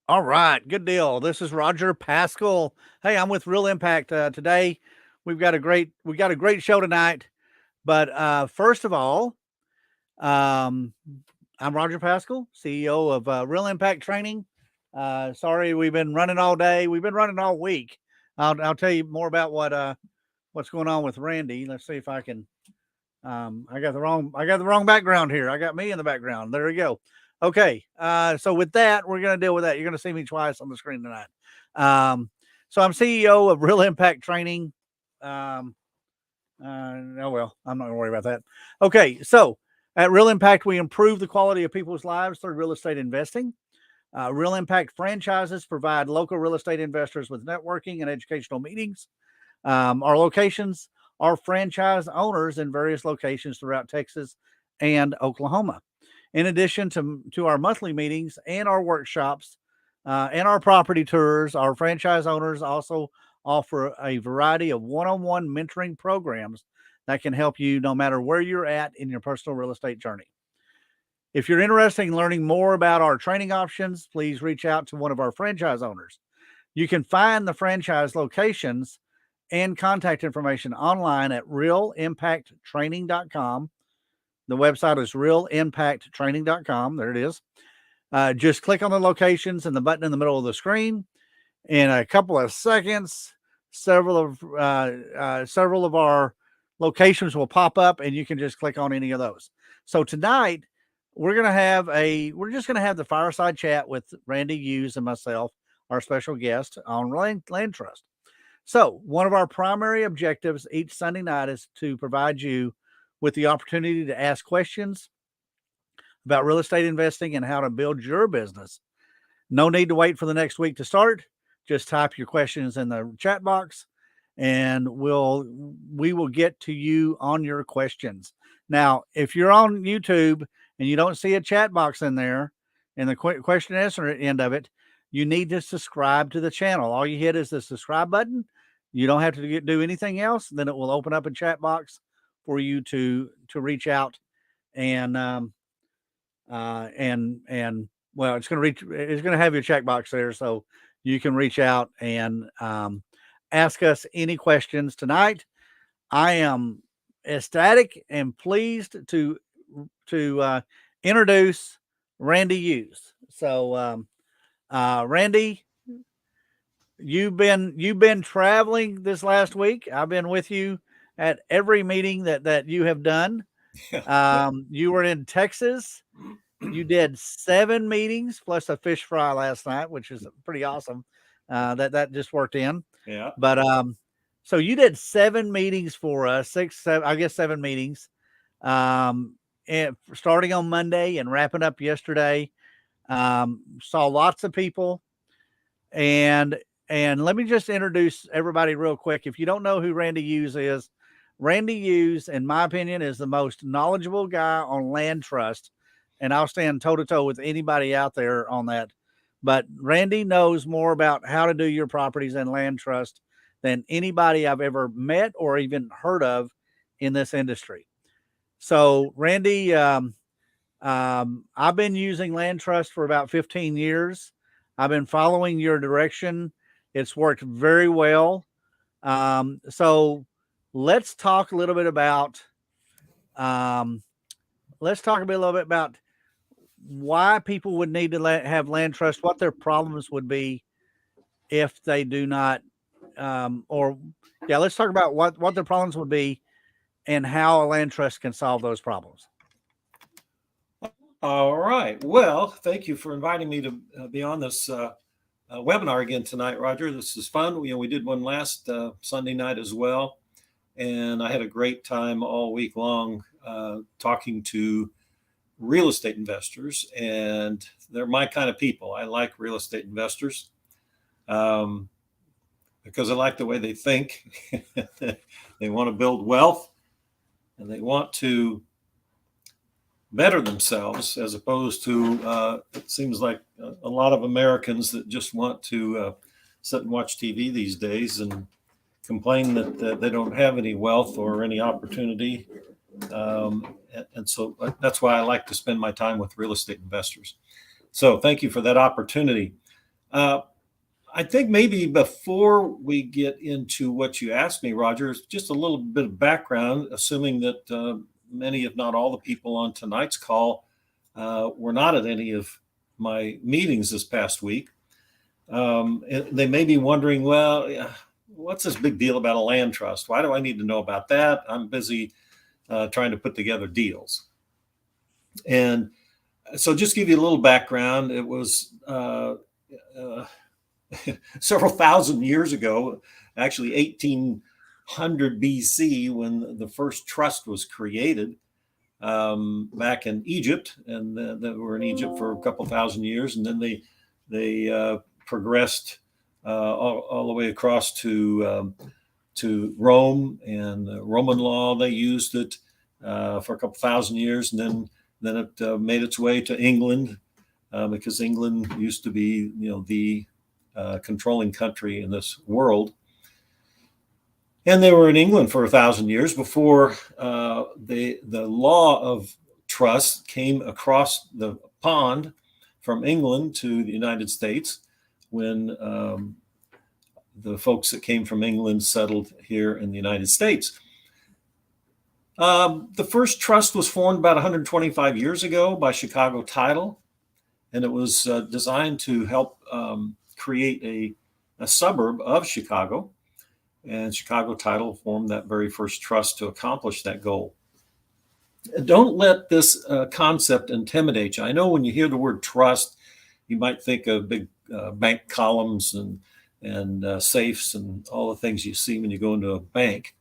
All right, good deal. This is Roger Pascal. Hey, I'm with Real Impact today. We got a great show tonight. But first of all, um, I'm Roger Pascal, CEO of Real Impact Training. Sorry, we've been running all day. We've been running all week. I'll tell you more about what's going on with Randy. Let's see if I can. I got the wrong background here. I got me in the background. There we go. Okay. So with that, we're going to deal with that. You're going to see me twice on the screen tonight. So I'm CEO of Real Impact Training. Um, oh well, I'm not going to worry about that. Okay. So at Real Impact, we improve the quality of people's lives through real estate investing. Real Impact franchises provide local real estate investors with networking and educational meetings. Our locations are franchise owners in various locations throughout Texas and Oklahoma. In addition to our monthly meetings and our workshops and our property tours, our franchise owners also offer a variety of one on one mentoring programs that can help you no matter where you're at in your personal real estate journey. If you're interested in learning more about our training options, please reach out to one of our franchise owners. You can find the franchise locations and contact information online at realimpacttraining.com. The website is realimpacttraining.com. There it is. Just click on the locations and the button in the middle of the screen. In a couple of seconds, several of our locations will pop up, and you can just click on any of those. So tonight, we're just gonna have the fireside chat with Randy Hughes and myself, our special guest on land trust. So, one of our primary objectives each Sunday night is to provide you with the opportunity to ask questions about real estate investing and how to build your business. No need to wait for the next week to start. Just type your questions in the chat box and we will get to you on your questions. Now, if you're on YouTube and you don't see a chat box in there in the question and answer end of it, you need to subscribe to the channel. All you hit is the subscribe button. You don't have to do anything else. Then it will open up a chat box for you to reach out and well, it's going to have your checkbox there, so you can reach out and ask us any questions tonight. I am ecstatic and pleased to introduce Randy Hughes. So, Randy, you've been traveling this last week. I've been with you at every meeting that you have done. You were in Texas. You did 7 meetings plus a fish fry last night, which is pretty awesome. That just worked in. Yeah. But so you did 7 meetings for us, 6, 7, I guess 7 meetings. And starting on Monday and wrapping up yesterday. Saw lots of people, and let me just introduce everybody real quick. If you don't know who Randy Hughes is, Randy Hughes, in my opinion, is the most knowledgeable guy on land trust, and I'll stand toe to toe with anybody out there on that. But Randy knows more about how to do your properties and land trust than anybody I've ever met or even heard of in this industry. So, Randy, I've been using land trust for about 15 years. I've been following your direction. It's worked very well. So let's talk a little bit about um, a little bit about why people would need to have land trust, what their problems would be if they do not, or yeah, let's talk about what their problems would be and how a land trust can solve those problems. All right. Well, thank you for inviting me to be on this webinar again tonight, Roger. This is fun. We did one last Sunday night as well, and I had a great time all week long talking to real estate investors, and they're my kind of people. I like real estate investors because I like the way they think. They want to build wealth, and they want to better themselves, as opposed to it seems like a lot of Americans that just want to sit and watch TV these days and complain that they don't have any wealth or any opportunity. And so that's why I like to spend my time with real estate investors. So thank you for that opportunity. I think maybe before we get into what you asked me, Roger, just a little bit of background, assuming that many, if not all, the people on tonight's call were not at any of my meetings this past week. They may be wondering, well, what's this big deal about a land trust? Why do I need to know about that? I'm busy trying to put together deals. And so just give you a little background. It was several thousand years ago, actually 1800 BC, when the first trust was created back in Egypt. And they were in Egypt for a couple thousand years. And then they progressed all the way across to Rome, and Roman law. They used it for a couple thousand years, and then it made its way to England because England used to be, the controlling country in this world. And they were in England for 1,000 years before the law of trust came across the pond from England to the United States, when the folks that came from England settled here in the United States. The first trust was formed about 125 years ago by Chicago Title, and it was designed to help create a suburb of Chicago. And Chicago Title formed that very first trust to accomplish that goal. Don't let this concept intimidate you. I know when you hear the word trust, you might think of big bank columns and safes and all the things you see when you go into a bank.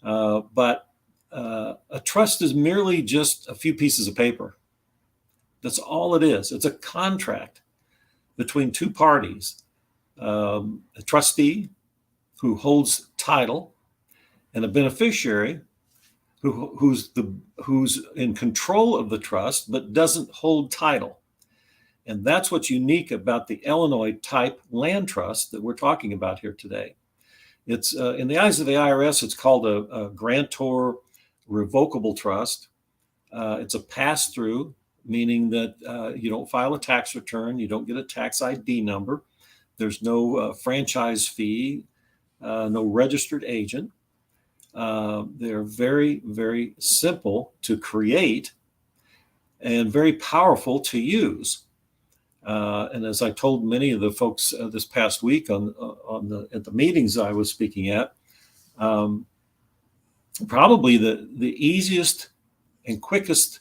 But a trust is merely just a few pieces of paper. That's all it is. It's a contract between two parties, a trustee who holds title, and a beneficiary who's in control of the trust but doesn't hold title. And that's what's unique about the Illinois type land trust that we're talking about here today. It's in the eyes of the IRS, it's called a grantor revocable trust. It's a pass-through, meaning that you don't file a tax return, you don't get a tax ID number, there's no franchise fee, no registered agent. They're very, very simple to create and very powerful to use. And as I told many of the folks this past week at the meetings I was speaking at, probably the easiest and quickest,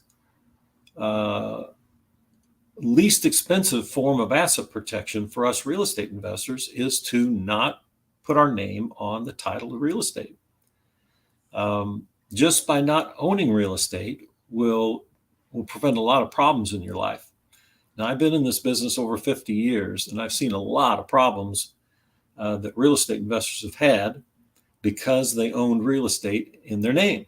least expensive form of asset protection for us real estate investors is to not put our name on the title of real estate. Just by not owning real estate will prevent a lot of problems in your life. Now, I've been in this business over 50 years, and I've seen a lot of problems that real estate investors have had because they owned real estate in their name.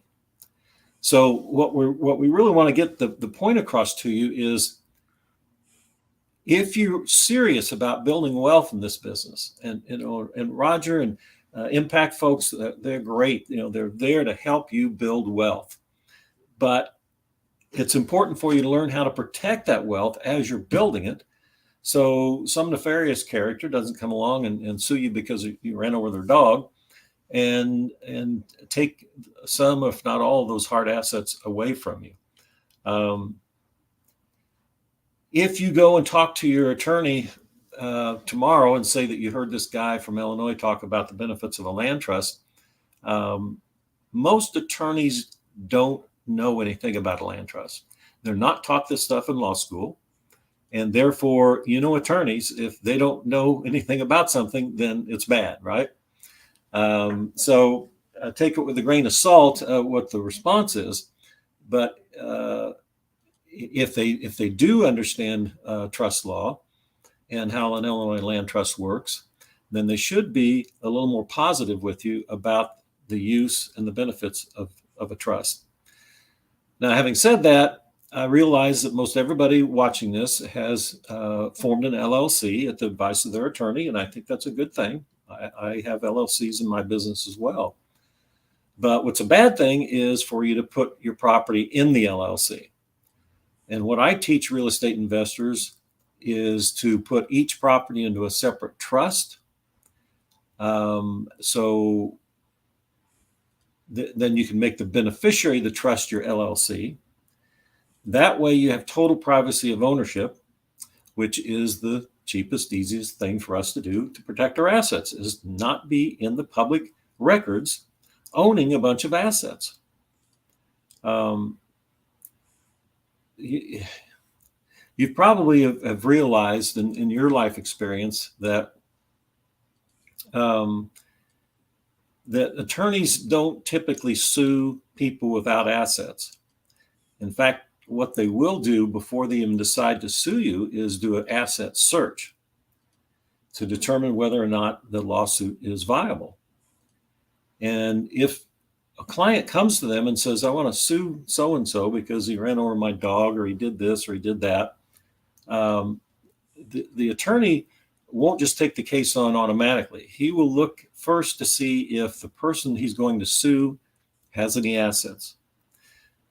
So what we really want to get the point across to you is, if you're serious about building wealth in this business, and Roger and Impact folks, they're great. They're there to help you build wealth, but it's important for you to learn how to protect that wealth as you're building it, so some nefarious character doesn't come along and sue you because you ran over their dog and take some, if not all, of those hard assets away from you. If you go and talk to your attorney tomorrow and say that you heard this guy from Illinois talk about the benefits of a land trust, most attorneys don't know anything about a land trust. They're not taught this stuff in law school. And therefore, attorneys, if they don't know anything about something, then it's bad, right? So take it with a grain of salt, what the response is. But if they do understand trust law and how an Illinois land trust works, then they should be a little more positive with you about the use and the benefits of a trust. Now, having said that, I realize that most everybody watching this has formed an LLC at the advice of their attorney, and I think that's a good thing. I have LLCs in my business as well. But what's a bad thing is for you to put your property in the LLC. And what I teach real estate investors is to put each property into a separate trust. So then you can make the beneficiary of the trust your LLC. That way you have total privacy of ownership, which is the cheapest, easiest thing for us to do to protect our assets, is not be in the public records owning a bunch of assets. You probably have realized in your life experience that that attorneys don't typically sue people without assets. In fact, what they will do before they even decide to sue you is do an asset search to determine whether or not the lawsuit is viable. And if a client comes to them and says, I want to sue so-and-so because he ran over my dog, or he did this, or he did that, the attorney won't just take the case on automatically. He will look first to see if the person he's going to sue has any assets,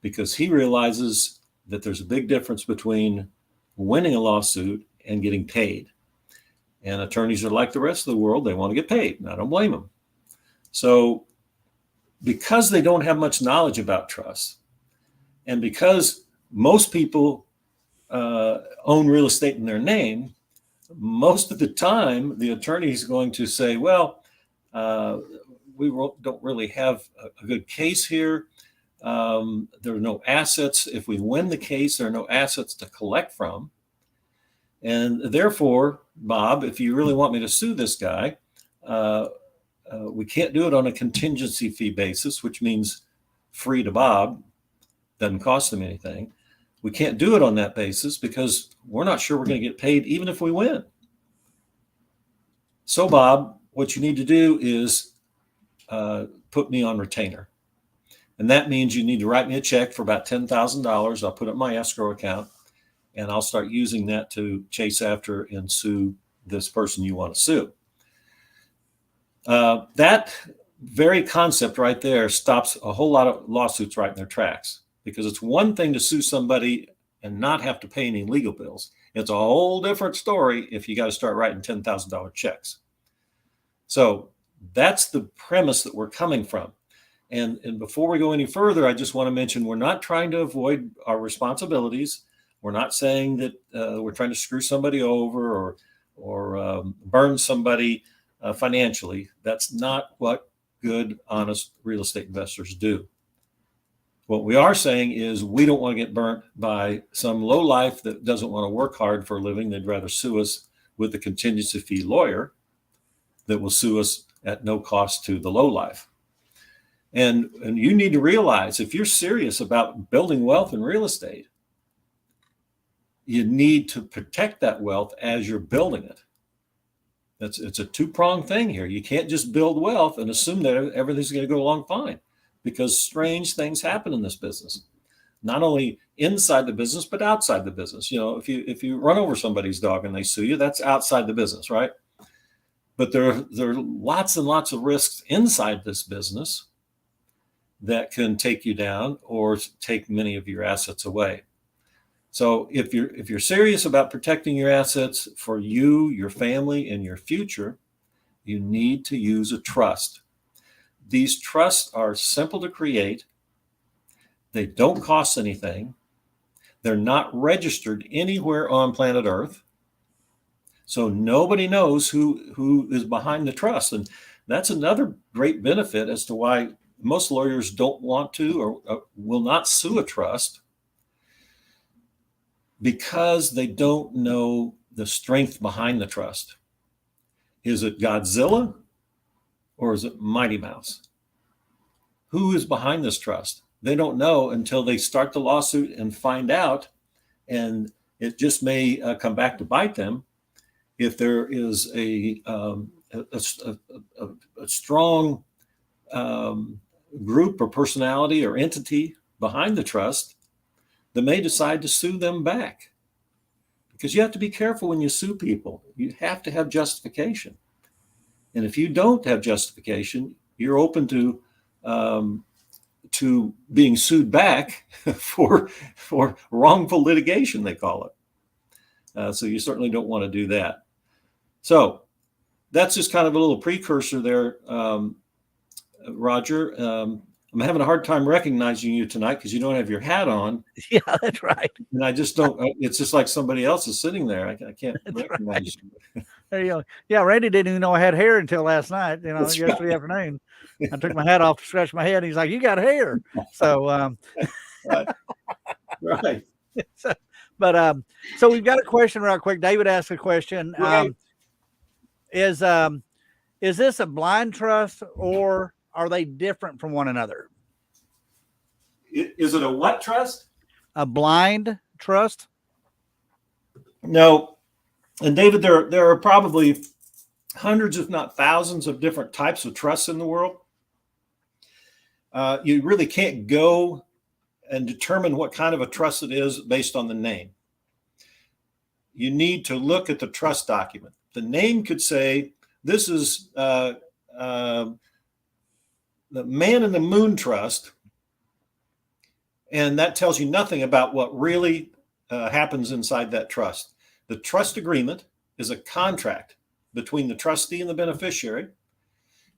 because he realizes that there's a big difference between winning a lawsuit and getting paid. And attorneys are like the rest of the world. They want to get paid, and I don't blame them. So because they don't have much knowledge about trust, and because most people own real estate in their name, most of the time the attorney is going to say, well, we don't really have a good case here. There are no assets. If we win the case, there are no assets to collect from. And therefore, Bob, if you really want me to sue this guy, we can't do it on a contingency fee basis, which means free to Bob, doesn't cost him anything. We can't do it on that basis because we're not sure we're going to get paid even if we win. So, Bob, what you need to do is put me on retainer. And that means you need to write me a check for about $10,000. I'll put it in my escrow account, and I'll start using that to chase after and sue this person you want to sue. That very concept right there stops a whole lot of lawsuits right in their tracks, because it's one thing to sue somebody and not have to pay any legal bills. It's a whole different story if you got to start writing $10,000 checks. So that's the premise that we're coming from. And before we go any further, I just want to mention we're not trying to avoid our responsibilities. We're not saying that we're trying to screw somebody over or burn somebody financially. That's not what good, honest real estate investors do. What we are saying is we don't want to get burnt by some lowlife that doesn't want to work hard for a living. They'd rather sue us with a contingency fee lawyer that will sue us at no cost to the lowlife. And you need to realize, if you're serious about building wealth in real estate, you need to protect that wealth as you're building it. It's a two-pronged thing here. You can't just build wealth and assume that everything's going to go along fine, because strange things happen in this business, not only inside the business, but outside the business. You know, if you run over somebody's dog and they sue you, that's outside the business, right? But there are lots and lots of risks inside this business that can take you down or take many of your assets away. So if you're serious about protecting your assets for you, your family, and your future, you need to use a trust. These trusts are simple to create. They don't cost anything. They're not registered anywhere on planet Earth. So nobody knows who is behind the trust. And that's another great benefit as to why most lawyers don't want to or will not sue a trust, because they don't know the strength behind the trust. Is it Godzilla or is it Mighty Mouse? Who is behind this trust? They don't know until they start the lawsuit and find out, and it just may come back to bite them if there is a strong group or personality or entity behind the trust that may decide to sue them back. Because you have to be careful when you sue people. You have to have justification. And if you don't have justification, you're open to being sued back for wrongful litigation, they call it. So you certainly don't want to do that. So that's just kind of a little precursor there, Roger. I'm having a hard time recognizing you tonight because you don't have your hat on. Yeah, that's right. And I just don't, it's just like somebody else is sitting there. I can't That's recognize right. you. There you go. Yeah, Randy didn't even know I had hair until last night, That's yesterday afternoon. I took my hat off to scratch my head. And he's like, "You got hair." So, right. Right. so, but so we've got a question real quick. David asked a question. Right. Is this a blind trust or are they different from one another? Is it a what trust? A blind trust? No. And David, there are probably hundreds, if not thousands, of different types of trusts in the world. You really can't go and determine what kind of a trust it is based on the name. You need to look at the trust document. The name could say, this is the Man in the Moon Trust, and that tells you nothing about what really happens inside that trust. The trust agreement is a contract between the trustee and the beneficiary.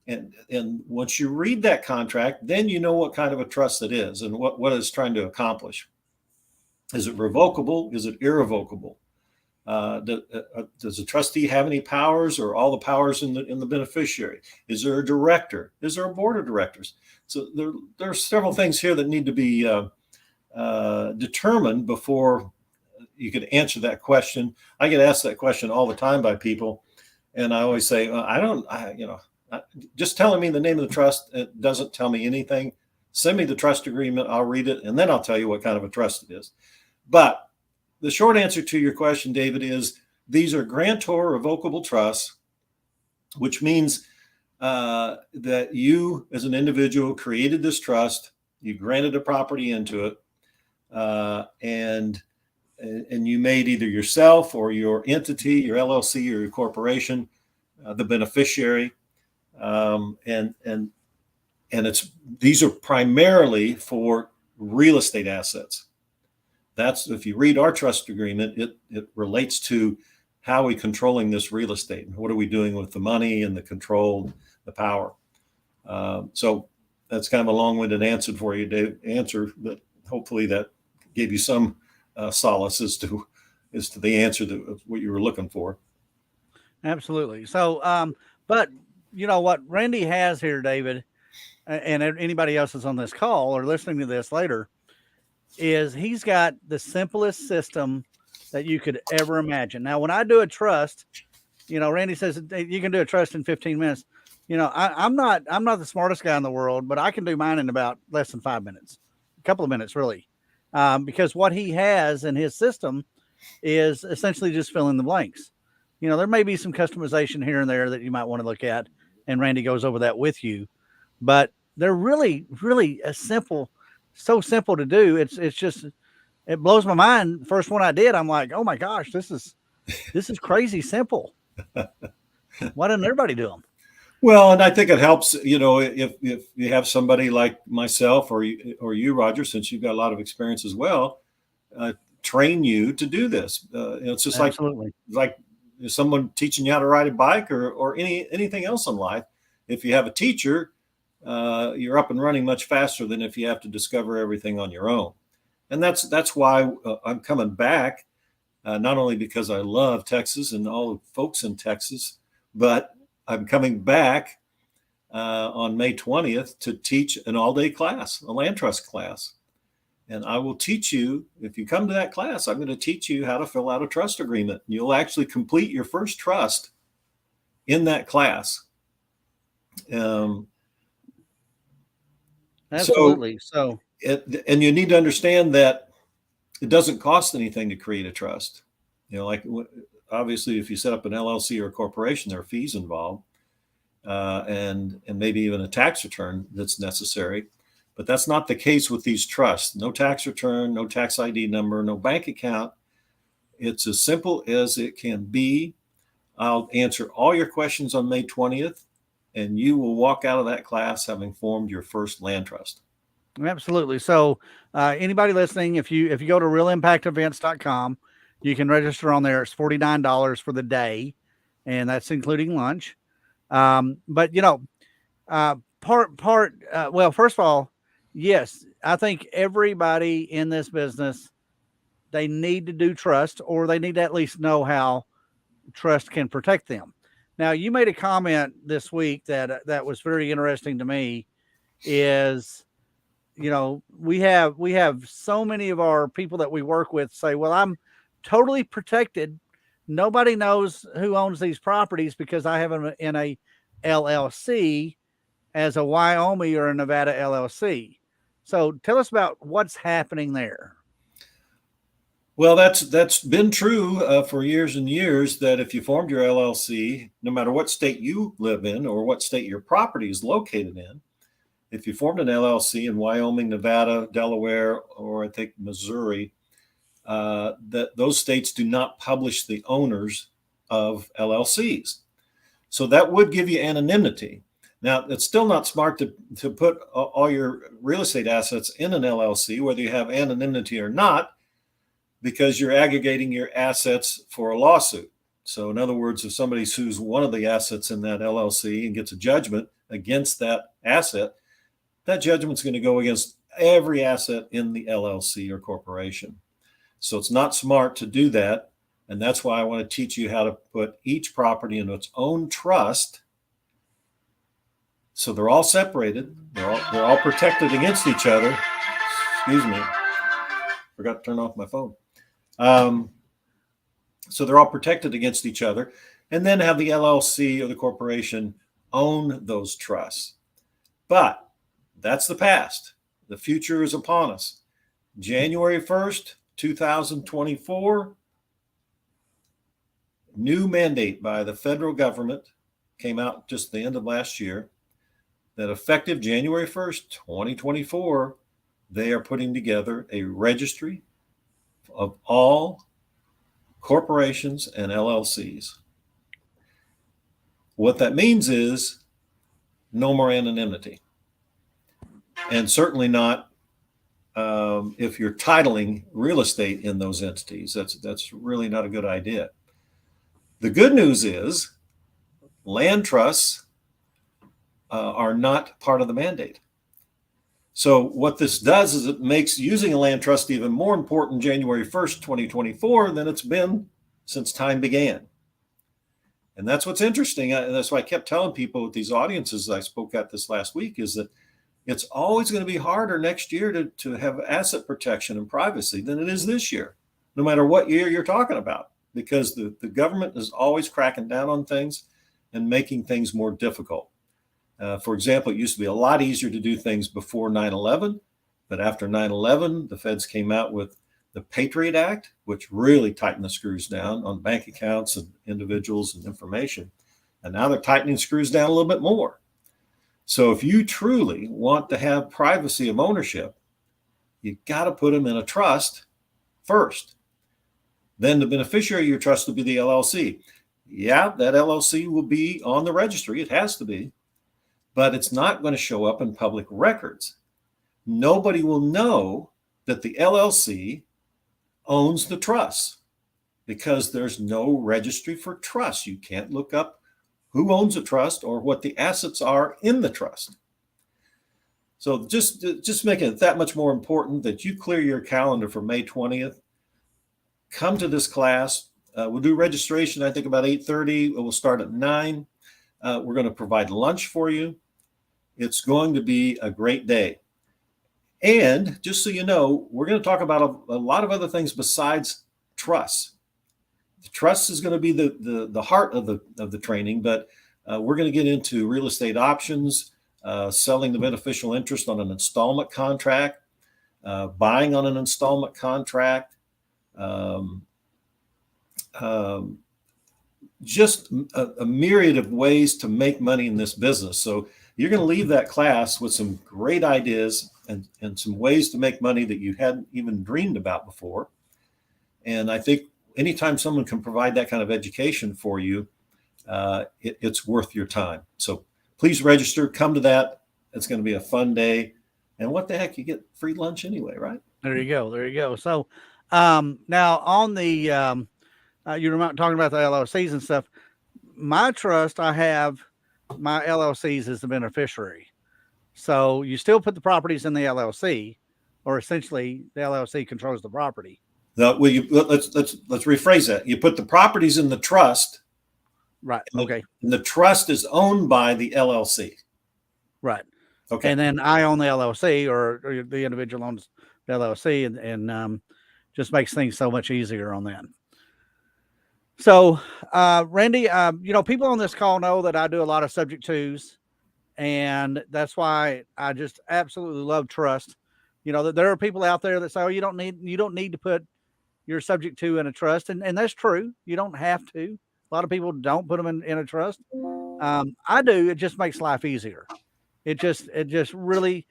And once you read that contract, then you know what kind of a trust it is and what it's trying to accomplish. Is it revocable? Is it irrevocable? Does the trustee have any powers or all the powers in the beneficiary? Is there a director? Is there a board of directors? So there are several things here that need to be determined before you could answer that question. I get asked that question all the time by people, and I always say, just telling me the name of the trust, it doesn't tell me anything. Send me the trust agreement, I'll read it, and then I'll tell you what kind of a trust it is. But the short answer to your question, David, is these are grantor revocable trusts, which means that you as an individual created this trust, you granted a property into it, and you made either yourself or your entity, your LLC or your corporation, the beneficiary. And these are primarily for real estate assets. That's, if you read our trust agreement, it relates to how are we controlling this real estate and what are we doing with the money and the control, the power. So that's kind of a long-winded answer for you, Dave. But hopefully that gave you some solace as to the answer to what you were looking for. Absolutely. So, but you know what Randy has here, David, and anybody else that's on this call or listening to this later, is he's got the simplest system that you could ever imagine. Now, when I do a trust, Randy says you can do a trust in 15 minutes. I'm not the smartest guy in the world, but I can do mine in about less than 5 minutes, a couple of minutes, really. Because what he has in his system is essentially just fill in the blanks. There may be some customization here and there that you might want to look at, and Randy goes over that with you, but they're really, really so simple to do. It's just, it blows my mind. First one I did, I'm like, oh my gosh, this is crazy simple. Why doesn't everybody do them? Well, and I think it helps, if you have somebody like myself or you, Roger, since you've got a lot of experience as well, train you to do this. It's just Absolutely. like someone teaching you how to ride a bike or anything else in life. If you have a teacher, you're up and running much faster than if you have to discover everything on your own. And that's why I'm coming back, not only because I love Texas and all the folks in Texas, but I'm coming back on May 20th to teach an all-day class, a land trust class. And I will teach you, if you come to that class, I'm going to teach you how to fill out a trust agreement. You'll actually complete your first trust in that class. Absolutely. And you need to understand that it doesn't cost anything to create a trust. Like obviously, if you set up an LLC or a corporation, there are fees involved, and maybe even a tax return that's necessary. But that's not the case with these trusts. No tax return, no tax ID number, no bank account. It's as simple as it can be. I'll answer all your questions on May 20th, and you will walk out of that class having formed your first land trust. Absolutely. So anybody listening, if you go to realimpactevents.com You can register on there. It's $49 for the day, and that's including lunch. But well, first of all, yes, I think everybody in this business, they need to do trust, or they need to at least know how trust can protect them. Now, you made a comment this week that was very interesting to me. Is we have so many of our people that we work with say, "Well, I'm totally protected. Nobody knows who owns these properties because I have them in a LLC as a Wyoming or a Nevada LLC." So, tell us about what's happening there. Well, that's been true for years and years, that if you formed your LLC, no matter what state you live in or what state your property is located in, if you formed an LLC in Wyoming, Nevada, Delaware, or I think Missouri, that those states do not publish the owners of LLCs. So that would give you anonymity. Now, it's still not smart to put all your real estate assets in an LLC, whether you have anonymity or not, because you're aggregating your assets for a lawsuit. So in other words, if somebody sues one of the assets in that LLC and gets a judgment against that asset, that judgment's going to go against every asset in the LLC or corporation. So it's not smart to do that. And that's why I want to teach you how to put each property in its own trust. So they're all separated. They're all protected against each other. Excuse me. Forgot to turn off my phone. So they're all protected against each other, and then have the LLC or the corporation own those trusts. But that's the past. The future is upon us. January 1st, 2024, new mandate by the federal government came out just the end of last year, that effective January 1st, 2024, they are putting together a registry of all corporations and LLCs. What that means is no more anonymity, and certainly not if you're titling real estate in those entities. That's really not a good idea. The good news is land trusts are not part of the mandate. So what this does is it makes using a land trust even more important January 1st, 2024 than it's been since time began. And that's what's interesting. And that's why I kept telling people with these audiences I spoke at this last week, is that it's always going to be harder next year to have asset protection and privacy than it is this year, no matter what year you're talking about, because the government is always cracking down on things and making things more difficult. For example, it used to be a lot easier to do things before 9/11, but after 9/11, the feds came out with the Patriot Act, which really tightened the screws down on bank accounts and individuals and information. And now they're tightening screws down a little bit more. So if you truly want to have privacy of ownership, you got to put them in a trust first. Then the beneficiary of your trust will be the LLC. Yeah, that LLC will be on the registry. It has to be. But it's not going to show up in public records. Nobody will know that the LLC owns the trust because there's no registry for trust. You can't look up who owns a trust or what the assets are in the trust. So just making it that much more important that you clear your calendar for May 20th. Come to this class. We'll do registration, I think, about 8:30. We'll start at 9. We're going to provide lunch for you. It's going to be a great day. And just so you know, we're going to talk about a lot of other things besides trust. The trust is going to be the heart of the training, but we're going to get into real estate options, selling the beneficial interest on an installment contract, buying on an installment contract, just a myriad of ways to make money in this business. So you're going to leave that class with some great ideas and some ways to make money that you hadn't even dreamed about before. And I think anytime someone can provide that kind of education for you, it's worth your time. So please register, come to that. It's going to be a fun day. And what the heck, you get free lunch anyway, right? There you go. There you go. So Now on the you were talking about the LLCs and stuff. My trust, I have my LLCs as the beneficiary. So you still put the properties in the LLC, or essentially the LLC controls the property. Well, let's rephrase that. You put the properties in the trust, Right. and Okay. the trust is owned by the LLC. Right. Okay. And then I own the LLC, or the individual owns the LLC, and just makes things so much easier on that. So, Randy, people on this call know that I do a lot of subject twos, and that's why I just absolutely love trust. That there are people out there that say, "Oh, you don't need to put your subject to in a trust," and that's true. You don't have to. A lot of people don't put them in a trust. I do. It just makes life easier. It just really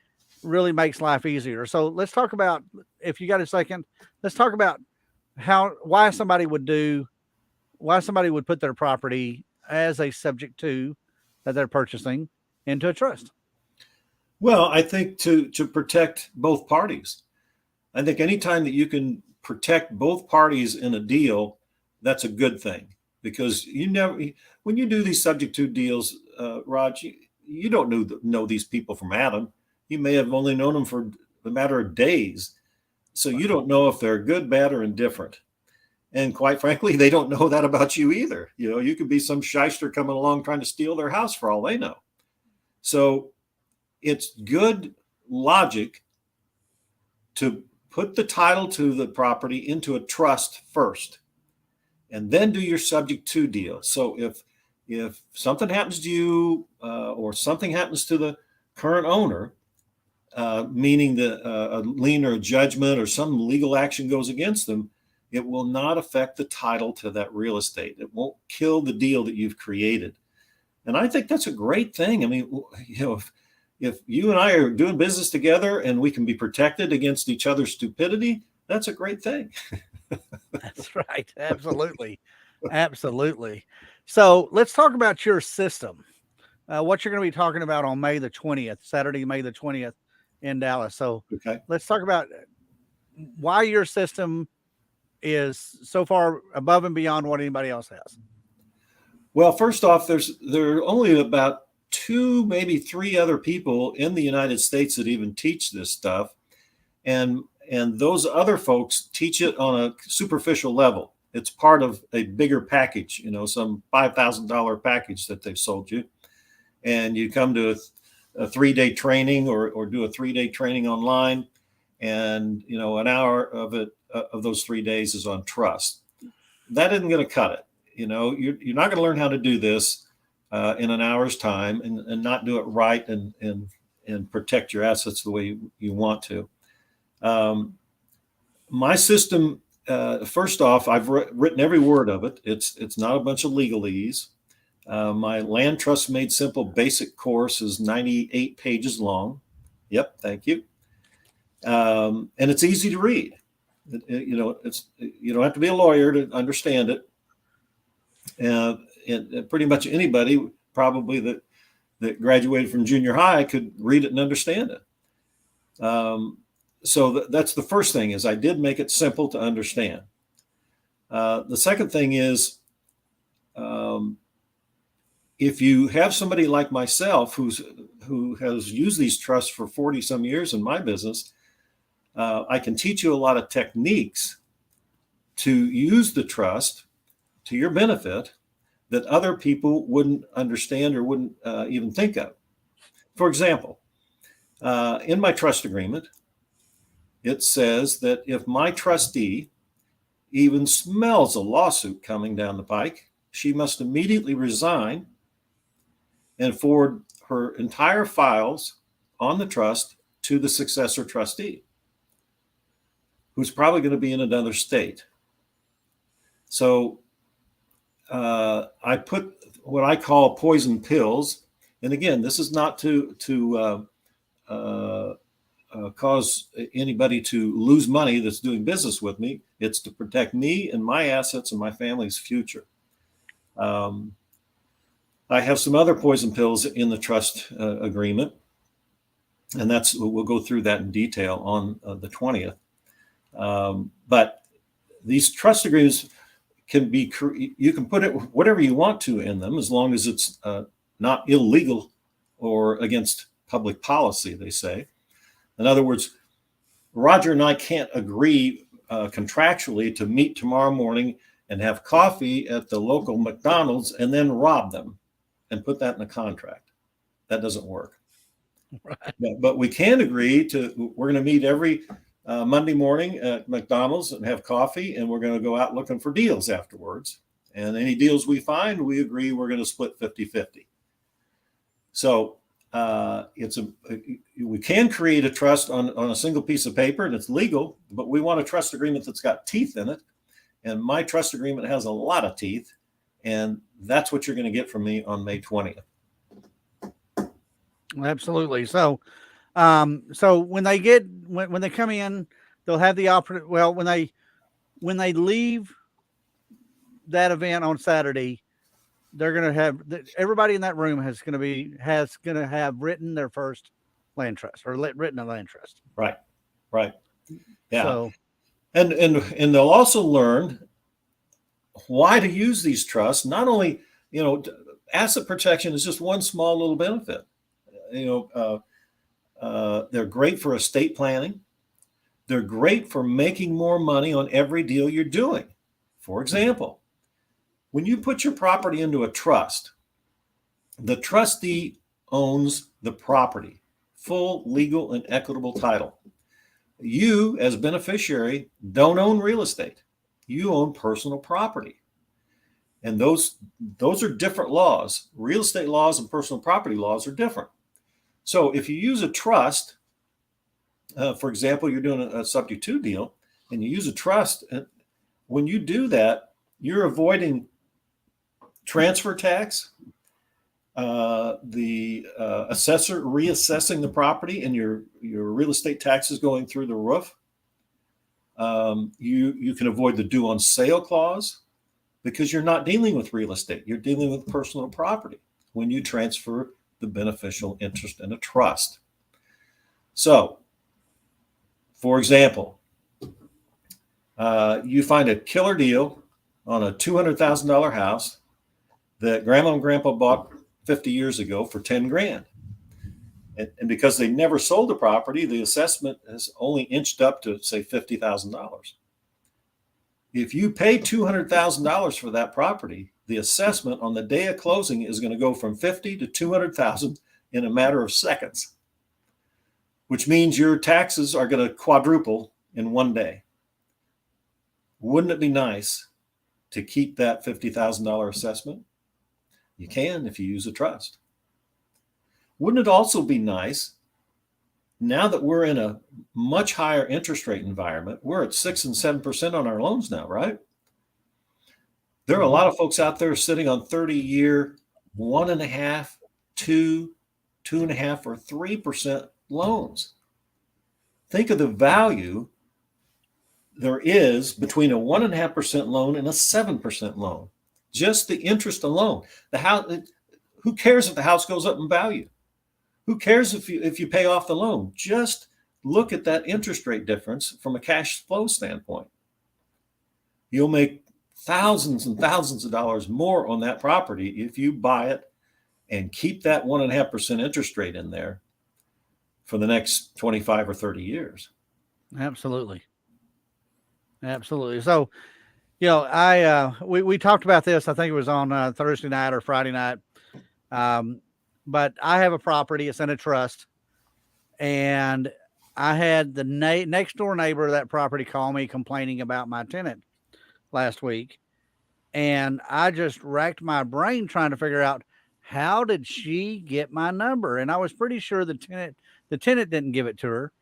makes life easier. So let's talk about, if you got a second, let's talk about why somebody would put their property as a subject to that they're purchasing into a trust. Well, I think to protect both parties. I think anytime that you can protect both parties in a deal, that's a good thing, because when you do these subject to deals, Raj, you don't know these people from Adam. You may have only known them for a matter of days. So you don't know if they're good, bad, or indifferent. And quite frankly, they don't know that about you either. You could be some shyster coming along trying to steal their house for all they know. So it's good logic to put the title to the property into a trust first, and then do your subject to deal. So if something happens to you, or something happens to the current owner, meaning that a lien or a judgment or some legal action goes against them, it will not affect the title to that real estate. It won't kill the deal that you've created. And I think that's a great thing. I mean, if you and I are doing business together and we can be protected against each other's stupidity, that's a great thing. That's right. Absolutely. Absolutely. So let's talk about your system. What you're going to be talking about on May the 20th, Saturday, May the 20th in Dallas. So Okay. let's talk about why your system is so far above and beyond what anybody else has. Well, first off, there are only about 2, maybe 3 other people in the United States that even teach this stuff. And those other folks teach it on a superficial level. It's part of a bigger package, some $5,000 package that they've sold you. And you come to a 3-day training, or do a 3-day training online. And, an hour of those 3 days is on trust. That isn't going to cut it. You're not going to learn how to do this in an hour's time and not do it right and protect your assets the way you want to. My system, first off, I've written every word of it. It's not a bunch of legalese. My Land Trust Made Simple basic course is 98 pages long. Yep, thank you. And it's easy to read. You don't have to be a lawyer to understand it. And pretty much anybody probably that graduated from junior high could read it and understand it. So that's the first thing, is I did make it simple to understand. The second thing is, if you have somebody like myself who has used these trusts for 40 some years in my business, I can teach you a lot of techniques to use the trust to your benefit that other people wouldn't understand or wouldn't even think of. For example, in my trust agreement, it says that if my trustee even smells a lawsuit coming down the pike, she must immediately resign and forward her entire files on the trust to the successor trustee, who's probably going to be in another state. So I put what I call poison pills. And again, this is not to cause anybody to lose money that's doing business with me. It's to protect me and my assets and my family's future. I have some other poison pills in the trust agreement, and we'll go through that in detail on the 20th. But these trust agreements can be, you can put it whatever you want to in them, as long as it's not illegal or against public policy, they say. In other words, Roger and I can't agree contractually to meet tomorrow morning and have coffee at the local McDonald's and then rob them and put that in a contract. That doesn't work. Right. But we can agree to, we're going to meet every Monday morning at McDonald's and have coffee, and we're going to go out looking for deals afterwards. And any deals we find, we agree we're going to split 50-50. So we can create a trust on a single piece of paper, and it's legal, but we want a trust agreement that's got teeth in it. And my trust agreement has a lot of teeth, and that's what you're going to get from me on May 20th. Absolutely. So, so when they get, when they come in, they'll have the opportunity. Well, when they leave that event on Saturday, they're going to have, everybody in that room has going to have written their first land trust, or written a land trust. Right. Right. Yeah. So, and they'll also learn why to use these trusts. Not only, asset protection is just one small little benefit. They're great for estate planning. They're great for making more money on every deal you're doing. For example, when you put your property into a trust, the trustee owns the property, full legal and equitable title. You, as beneficiary, don't own real estate. You own personal property. And those are different laws. Real estate laws and personal property laws are different. So if you use a trust, for example, you're doing a subject to deal, and you use a trust, when you do that, you're avoiding transfer tax, the assessor reassessing the property, and your real estate taxes going through the roof. You can avoid the due on sale clause, because you're not dealing with real estate. You're dealing with personal property when you transfer the beneficial interest in a trust. So, for example, you find a killer deal on a $200,000 house that grandma and grandpa bought 50 years ago for 10 grand. And because they never sold the property, the assessment has only inched up to, say, $50,000. If you pay $200,000 for that property, the assessment on the day of closing is going to go from $50,000 to $200,000 in a matter of seconds, which means your taxes are going to quadruple in one day. Wouldn't it be nice to keep that $50,000 assessment? You can if you use a trust. Wouldn't it also be nice, now that we're in a much higher interest rate environment, we're at 6 and 7% on our loans now, right? There are a lot of folks out there sitting on 30-year, 1.5%, 2%, 2.5%, or 3% loans. Think of the value there is between a 1.5% loan and a 7% loan. Just the interest alone. The house, who cares if the house goes up in value? Who cares if you pay off the loan? Just look at that interest rate difference from a cash flow standpoint. You'll make thousands and thousands of dollars more on that property if you buy it and keep that 1.5% interest rate in there for the next 25 or 30 years. Absolutely. Absolutely. So, we talked about this, I think it was on Thursday night or Friday night. But I have a property, it's in a trust, and I had the next door neighbor of that property call me complaining about my tenant last week. And I just racked my brain trying to figure out, how did she get my number? And I was pretty sure the tenant didn't give it to her.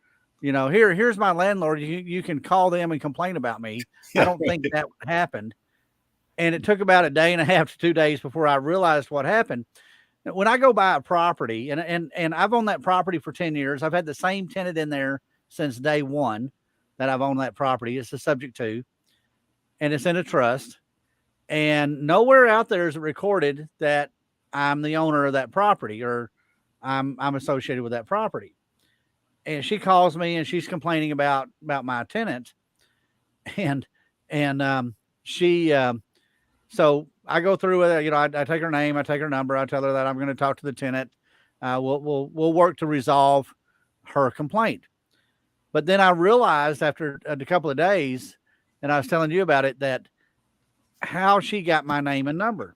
Here's my landlord. You can call them and complain about me. I don't think that happened. And it took about a day and a half to 2 days before I realized what happened. When I go buy a property, and I've owned that property for 10 years, I've had the same tenant in there since day one that I've owned that property. It's a subject to, and it's in a trust. And nowhere out there is it recorded that I'm the owner of that property, or I'm associated with that property. And she calls me and she's complaining about my tenant. And And she, so I go through with it. I take her name, I take her number, I tell her that I'm going to talk to the tenant. We'll work to resolve her complaint. But then I realized after a couple of days, and I was telling you about it, that how she got my name and number.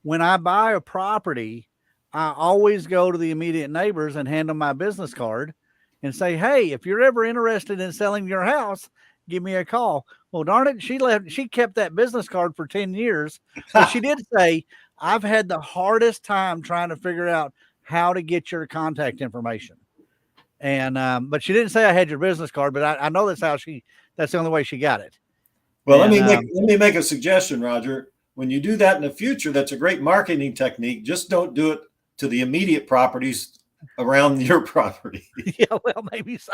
When I buy a property, I always go to the immediate neighbors and hand them my business card and say, "Hey, if you're ever interested in selling your house, give me a call." Well, darn it, she kept that business card for 10 years, but she did say, "I've had the hardest time trying to figure out how to get your contact information." And but she didn't say I had your business card, but I know that's the only way she got it. Well, And let me make a suggestion, Roger. When you do that in the future, that's a great marketing technique. Just don't do it to the immediate properties around your property. yeah, well, maybe so.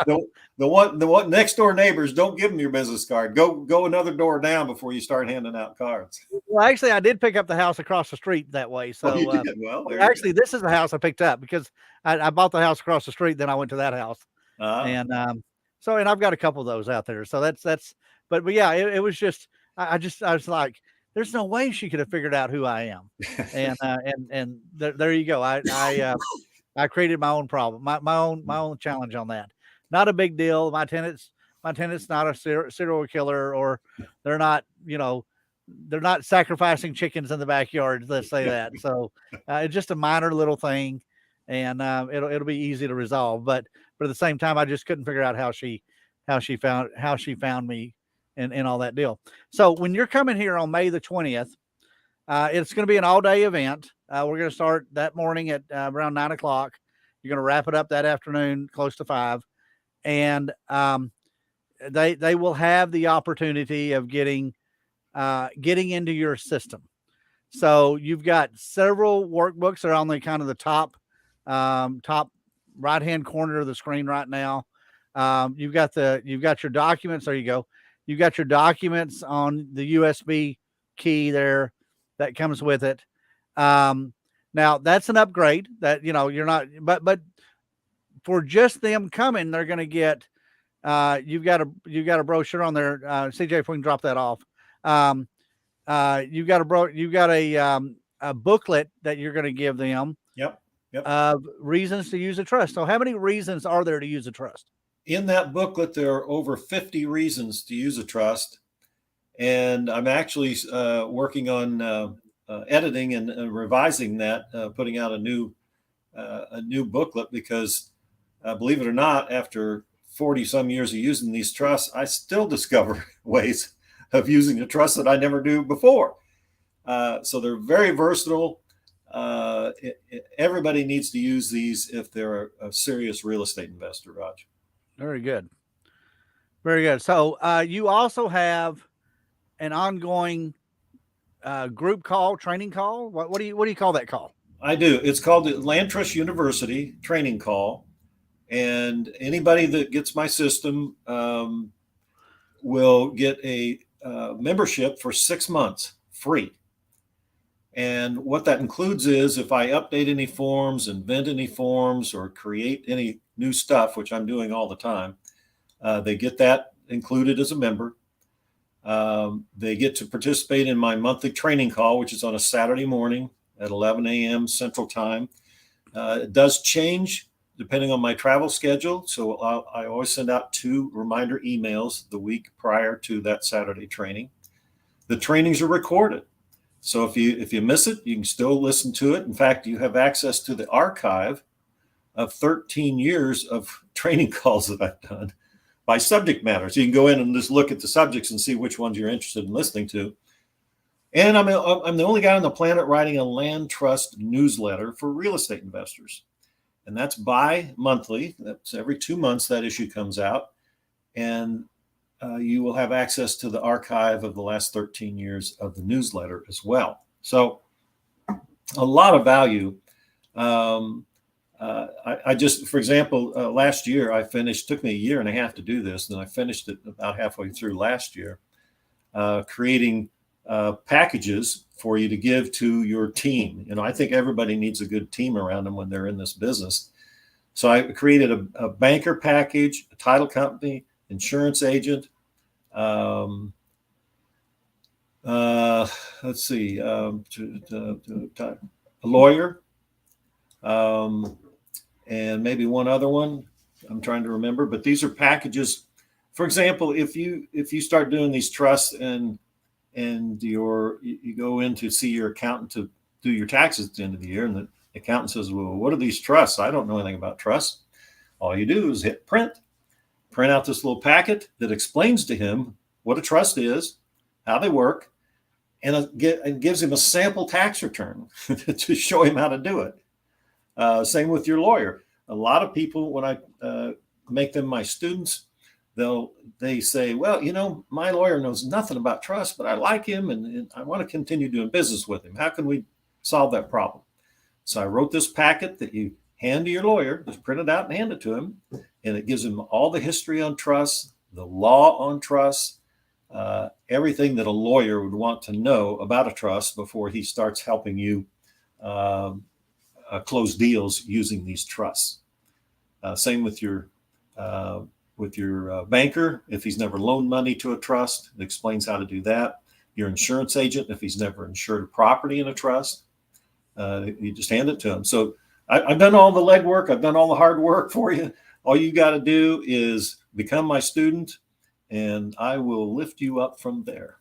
The one next door neighbors, don't give them your business card. Go another door down before you start handing out cards. Well, actually, I did pick up the house across the street that way. So, well, actually, this is the house I picked up because I bought the house across the street. Then I went to that house, and and I've got a couple of those out there. So but yeah, it was just I was like, there's no way she could have figured out who I am, and there you go. I created my own problem, my own challenge on that. Not a big deal. My tenant's not a serial killer, or they're not, they're not sacrificing chickens in the backyard. Let's say that. So it's just a minor little thing, and it'll be easy to resolve. But at the same time, I just couldn't figure out how she found me and all that deal. So when you're coming here on May the 20th, it's going to be an all day event. We're going to start that morning at around 9 o'clock. You're going to wrap it up that afternoon, close to 5. And they will have the opportunity of getting into your system. So you've got several workbooks that are on the kind of the top right hand corner of the screen right now. You've got your documents. There you go. You've got your documents on the USB key there that comes with it. Now that's an upgrade that, you're not, but for just them coming, they're going to get, you've got a brochure on there. CJ, if we can drop that off. You've got a booklet that you're going to give them. Yep. Reasons to use a trust. So how many reasons are there to use a trust? In that booklet, there are over 50 reasons to use a trust. And I'm actually working on editing and revising that, putting out a new booklet, because believe it or not, after 40 some years of using these trusts, I still discover ways of using a trust that I never knew before. So they're very versatile. Everybody needs to use these if they're a serious real estate investor, Raj. Very good. Very good. So you also have an ongoing group call, training call. What do you call that call? I do. It's called the Land Trust University training call. And anybody that gets my system will get a membership for 6 months free. And what that includes is if I update any forms, invent any forms, or create any new stuff, which I'm doing all the time, they get that included as a member. They get to participate in my monthly training call, which is on a Saturday morning at 11 a.m. Central Time. It does change depending on my travel schedule. So I always send out 2 reminder emails the week prior to that Saturday training. The trainings are recorded. So if you miss it, you can still listen to it. In fact, you have access to the archive of 13 years of training calls that I've done by subject matter. So you can go in and just look at the subjects and see which ones you're interested in listening to. And I'm the only guy on the planet writing a land trust newsletter for real estate investors. And that's bi-monthly. That's every 2 months that issue comes out. And you will have access to the archive of the last 13 years of the newsletter as well. So a lot of value. I just, for example, last year I finished, took me a year and a half to do this, and I finished it about halfway through last year, creating packages for you to give to your team. I think everybody needs a good team around them when they're in this business. So I created a banker package, a title company, insurance agent, uh, let's see, a lawyer, um, and maybe one other one. I'm trying to remember, but these are packages. For example, if you start doing these trusts and you go in to see your accountant to do your taxes at the end of the year, and the accountant says, "Well, what are these trusts? I don't know anything about trusts." All you do is hit print out this little packet that explains to him what a trust is, how they work, and gives him a sample tax return to show him how to do it. Same with your lawyer. A lot of people, when I make them my students, they say, "Well, my lawyer knows nothing about trust, but I like him and I want to continue doing business with him. How can we solve that problem?" So I wrote this packet that you hand to your lawyer, just print it out and hand it to him, and it gives him all the history on trust, the law on trust, everything that a lawyer would want to know about a trust before he starts helping you close deals using these trusts. Same with your banker. If he's never loaned money to a trust, it explains how to do that. Your insurance agent, if he's never insured a property in a trust, you just hand it to him. So I've done all the legwork. I've done all the hard work for you. All you got to do is become my student, and I will lift you up from there.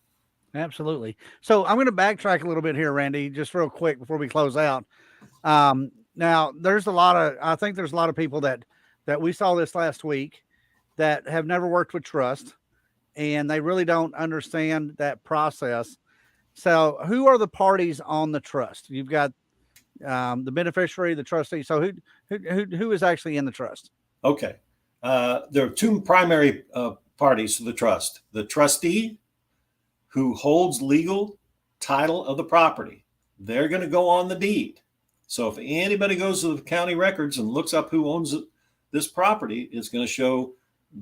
Absolutely. So I'm going to backtrack a little bit here, Randy, just real quick before we close out. Now I think there's a lot of people that we saw this last week that have never worked with trust, and they really don't understand that process. So who are the parties on the trust? You've got the beneficiary, the trustee. So who is actually in the trust? Okay. There are two primary parties to the trust: the trustee, who holds legal title of the property. They're going to go on the deed. So if anybody goes to the county records and looks up who owns this property, it's going to show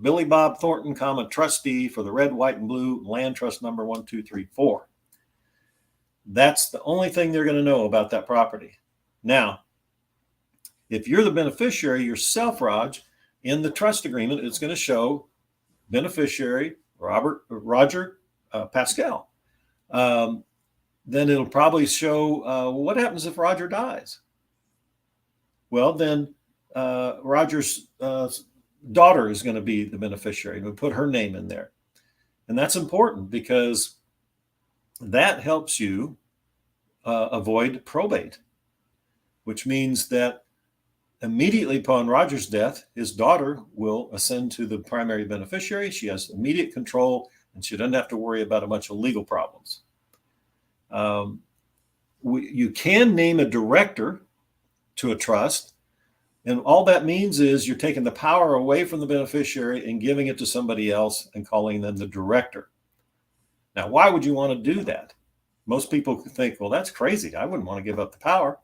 Billy Bob Thornton, trustee for the red, white, and blue land trust number 1234. That's the only thing they're going to know about that property. Now, if you're the beneficiary yourself, Raj, in the trust agreement, it's going to show beneficiary Roger Pascal. Then it'll probably show what happens if Roger dies. Well, then Roger's daughter is going to be the beneficiary. We'll put her name in there. And that's important because that helps you avoid probate, which means that immediately upon Roger's death, his daughter will ascend to the primary beneficiary. She has immediate control, and she doesn't have to worry about a bunch of legal problems. You can name a director to a trust, and all that means is you're taking the power away from the beneficiary and giving it to somebody else and calling them the director. Now, why would you want to do that? Most people think, well, that's crazy. I wouldn't want to give up the power.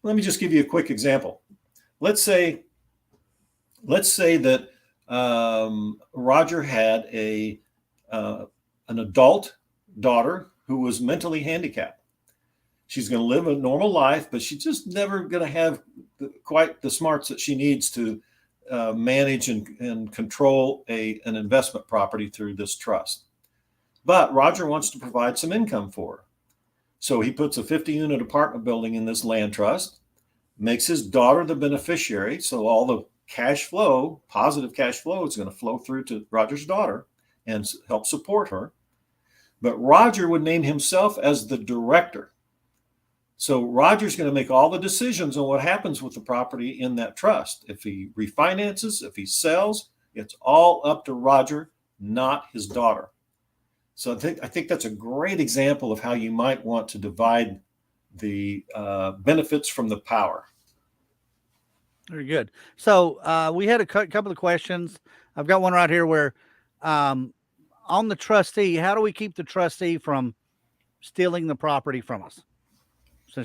Let me just give you a quick example. Let's say that Roger had an adult daughter who was mentally handicapped. She's going to live a normal life, but she's just never going to have quite the smarts that she needs to manage and control an investment property through this trust. But Roger wants to provide some income for her. So he puts a 50-unit apartment building in this land trust, makes his daughter the beneficiary. So all the cash flow, positive cash flow, is going to flow through to Roger's daughter and help support her. But Roger would name himself as the director. So Roger's going to make all the decisions on what happens with the property in that trust. If he refinances, if he sells, it's all up to Roger, not his daughter. So I think that's a great example of how you might want to divide the benefits from the power. Very good. So we had a couple of questions. I've got one right here where on the trustee, how do we keep the trustee from stealing the property from us?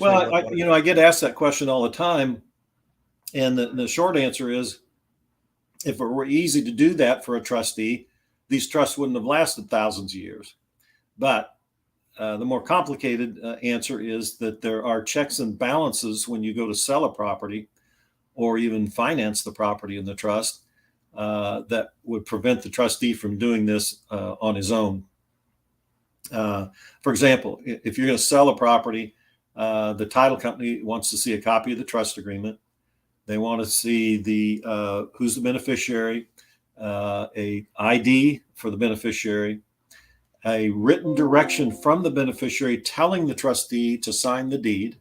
Well, I get asked that question all the time. And the short answer is, if it were easy to do that for a trustee, these trusts wouldn't have lasted thousands of years. But the more complicated answer is that there are checks and balances when you go to sell a property or even finance the property in the trust that would prevent the trustee from doing this on his own. For example, if you're going to sell a property, the title company wants to see a copy of the trust agreement. They want to see the who's the beneficiary, a ID for the beneficiary, a written direction from the beneficiary telling the trustee to sign the deed.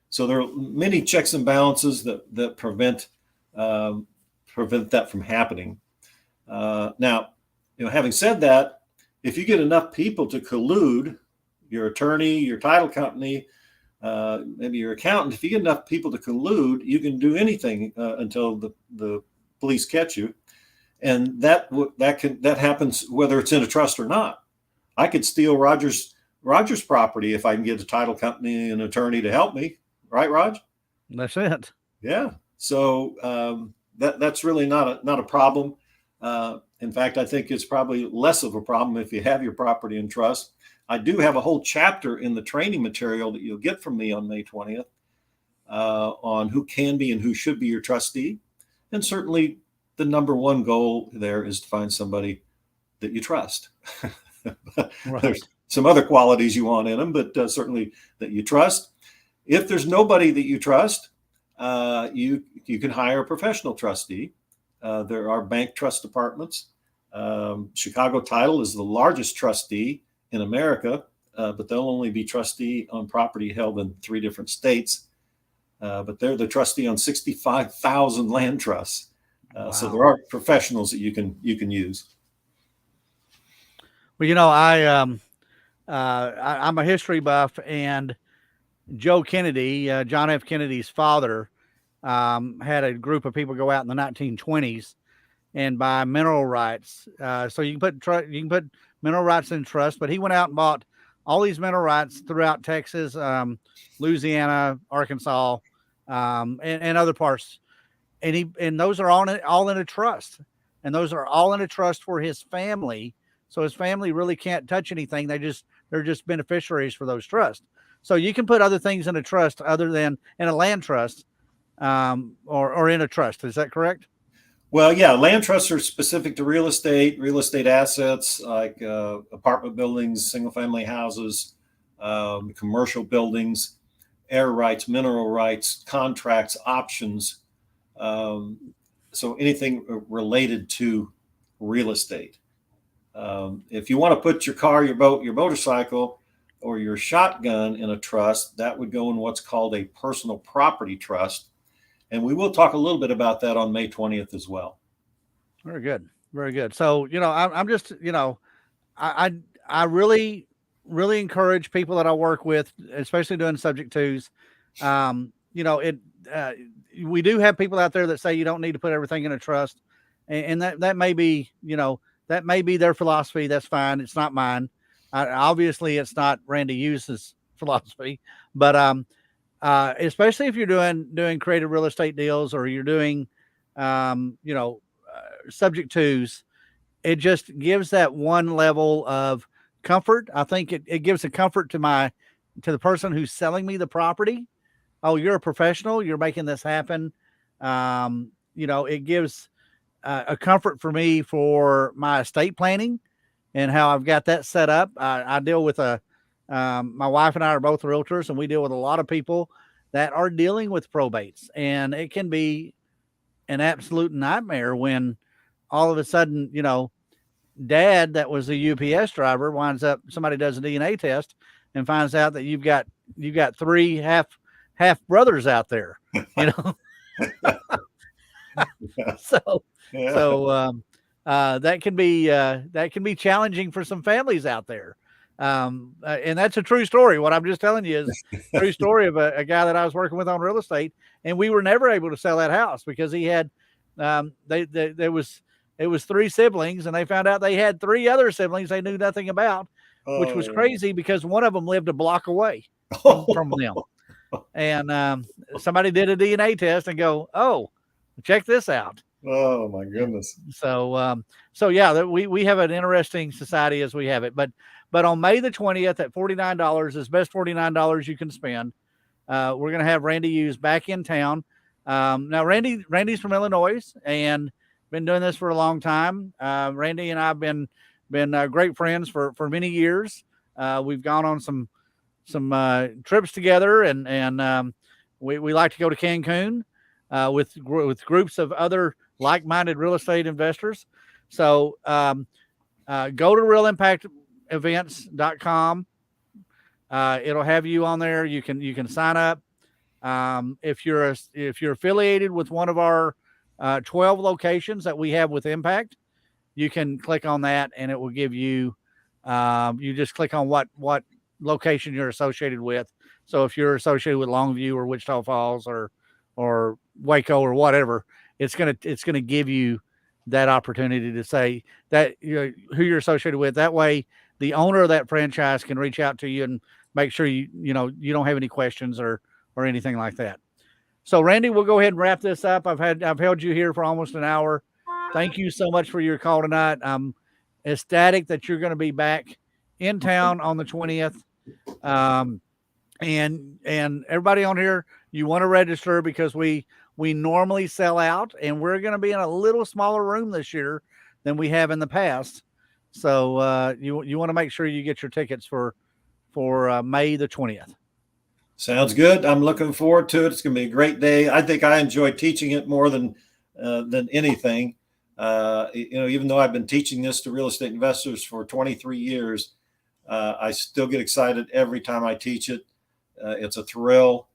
So there are many checks and balances that prevent that from happening. Now, having said that, if you get enough people to collude, your attorney, your title company, maybe your accountant, if you get enough people to collude, you can do anything until the police catch you, and that happens whether it's in a trust or not. I could steal Roger's property if I can get a title company and an attorney to help me, right, Raj? That's it. Yeah. So that's really not a problem. In fact, I think it's probably less of a problem if you have your property in trust. I do have a whole chapter in the training material that you'll get from me on May 20th on who can be and who should be your trustee. And certainly the number one goal there is to find somebody that you trust. Right. There's some other qualities you want in them, but certainly that you trust. If there's nobody that you trust, you can hire a professional trustee. There are bank trust departments. Chicago Title is the largest trustee in America, but they'll only be trustee on property held in 3 different states. But they're the trustee on 65,000 land trusts. Wow. So there are professionals that you can use. Well, I'm a history buff, and Joe Kennedy, John F. Kennedy's father, had a group of people go out in the 1920s and buy mineral rights. So you can put mineral rights in trust, but he went out and bought all these mineral rights throughout Texas, Louisiana, Arkansas, and other parts. And those are all in a trust, and those are all in a trust for his family. So his family really can't touch anything. They're just beneficiaries for those trusts. So you can put other things in a trust other than in a land trust, or in a trust. Is that correct? Well, yeah, land trusts are specific to real estate assets like apartment buildings, single-family houses, commercial buildings, air rights, mineral rights, contracts, options. So anything related to real estate. If you want to put your car, your boat, your motorcycle, or your shotgun in a trust, that would go in what's called a personal property trust. And we will talk a little bit about that on May 20th as well. Very good. Very good. So, I'm just, I really, really encourage people that I work with, especially doing subject twos. We do have people out there that say you don't need to put everything in a trust. And that may be, that may be their philosophy. That's fine. It's not mine. Obviously it's not Randy Hughes's philosophy, but, especially if you're doing creative real estate deals, or you're doing, subject twos, it just gives that one level of comfort. I think it gives a comfort to the person who's selling me the property. Oh, you're a professional. You're making this happen. It gives a comfort for me for my estate planning and how I've got that set up. I deal with my wife and I are both realtors, and we deal with a lot of people that are dealing with probates, and it can be an absolute nightmare when all of a sudden, dad, that was a UPS driver, winds up, somebody does a DNA test and finds out that you've got 3 half brothers out there, So, Yeah. that can be challenging for some families out there. And that's a true story. What I'm just telling you is a true story of a guy that I was working with on real estate, and we were never able to sell that house because he had, it was 3 siblings, and they found out they had 3 other siblings they knew nothing about, which was crazy because one of them lived a block away from them. And somebody did a DNA test and go, oh, check this out. Oh my goodness. So yeah, we have an interesting society as we have it. But on May the 20th at $49 is best $49 you can spend. We're going to have Randy Hughes back in town. Now Randy's from Illinois and been doing this for a long time. Randy and I've been great friends for many years. We've gone on some trips together, and we like to go to Cancun with groups of other like-minded real estate investors. So go to realimpactevents.com. It'll have you on there. You can sign up. If you're affiliated with one of our 12 locations that we have with Impact, you can click on that, and it will give you. You just click on what location you're associated with. So if you're associated with Longview or Wichita Falls or Waco or whatever, it's gonna give you that opportunity to say that who you're associated with. That way, the owner of that franchise can reach out to you and make sure you don't have any questions or anything like that. So Randy, we'll go ahead and wrap this up. I've held you here for almost an hour. Thank you so much for your call tonight. I'm ecstatic that you're going to be back in town on the 20th. And everybody on here, you want to register because we normally sell out, and we're going to be in a little smaller room this year than we have in the past. So you want to make sure you get your tickets for May the 20th. Sounds good. I'm looking forward to it. It's going to be a great day. I think I enjoy teaching it more than anything. Even though I've been teaching this to real estate investors for 23 years, I still get excited every time I teach it. It's a thrill.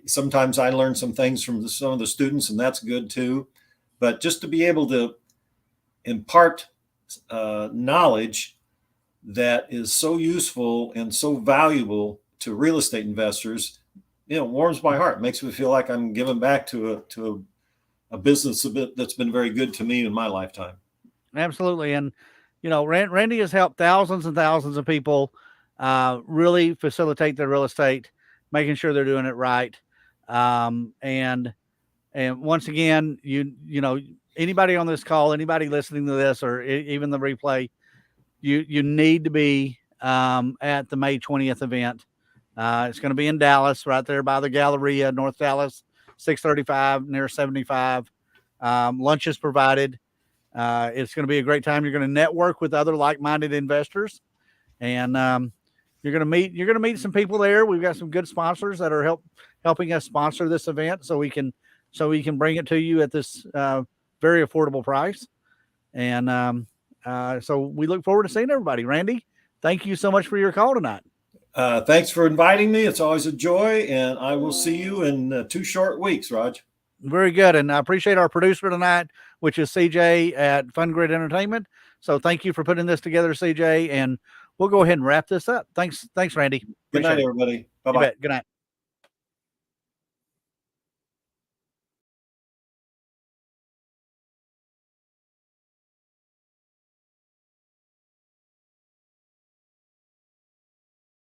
Sometimes I learn some things from some of the students, and that's good too. But just to be able to impart knowledge that is so useful and so valuable to real estate investors, warms my heart. Makes me feel like I'm giving back to a business that's been very good to me in my lifetime. Absolutely. And, Randy has helped thousands and thousands of people really facilitate their real estate, making sure they're doing it right. And once again, anybody on this call, anybody listening to this, or even the replay, you need to be at the May 20th event. It's going to be in Dallas, right there by the Galleria, North Dallas, 635 near 75. Lunch is provided. It's going to be a great time. You're going to network with other like-minded investors, and you're going to meet some people there. We've got some good sponsors that are helping us sponsor this event, so we can bring it to you at this very affordable price. And so we look forward to seeing everybody. Randy, thank you so much for your call tonight. Thanks for inviting me. It's always a joy, and I will see you in 2 short weeks, Raj. Very good. And I appreciate our producer tonight, which is CJ at Fun Grid Entertainment. So thank you for putting this together, CJ, and we'll go ahead and wrap this up. Thanks, Randy. Good night, everybody. Bye-bye. Good night.